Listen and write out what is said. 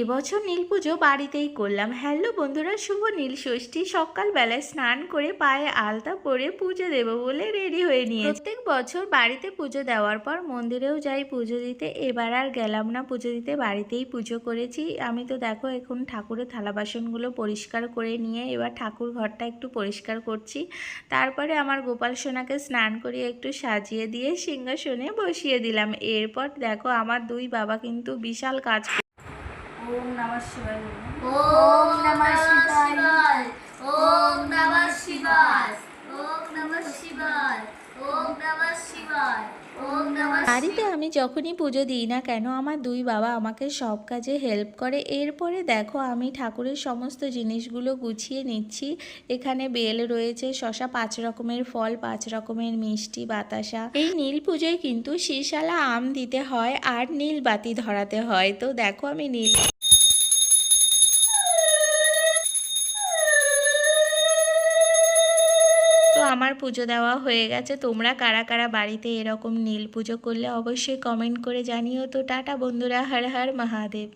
এবছর নীল পুজো বাড়িতেই করলাম। হ্যালো বন্ধুরা, শুভ নীল ষষ্ঠী। সকালবেলায় স্নান করে পায়ে আলতা পরে পুজো দেব বলে রেডি হয়ে নিয়েছি। প্রত্যেক বছর বাড়িতে পুজো দেওয়ার পর মন্দিরেও যাই পুজো দিতে, এবার আর গেলাম না পুজো দিতে, বাড়িতেই পুজো করেছি। আমি তো দেখো এখন ঠাকুরের থালা বাসনগুলো পরিষ্কার করে নিয়ে এবার ঠাকুর ঘরটা একটু পরিষ্কার করছি। তারপরে আমার গোপাল সোনাকে স্নান করিয়ে একটু সাজিয়ে দিয়ে সিংহাসনে বসিয়ে দিলাম। এরপর দেখো আমার দুই বাবা কিন্তু বিশাল কাজ। ओम नमः शिवाय। ओम नमः शिवाय। ओम नमः शिवाय। ओम नमः शिवाय। ओम नमः शिवाय। ओम नमः বাড়িতে আমি যখনই পুজো দিই না কেন আমার দুই বাবা আমাকে সব কাজে হেল্প করে। এরপরে দেখো আমি ঠাকুরের সমস্ত জিনিসগুলো গুছিয়ে নিচ্ছি। এখানে বেল রয়েছে, শশা, 5 রকমের ফল, 5 রকমের মিষ্টি, বাতাসা। এই নীল পুজোয় কিন্তু শীষালা আম দিতে হয় আর নীল বাতি ধরাতে হয়। তো দেখো আমি নীল তো আমার পুজো দেওয়া হয়ে গেছে। তোমরা কারা কারা বাড়িতে এরকম নীল পুজো করলে অবশ্যই কমেন্ট করে জানিও। তো টাটা বন্ধুরা, হর হর মহাদেব।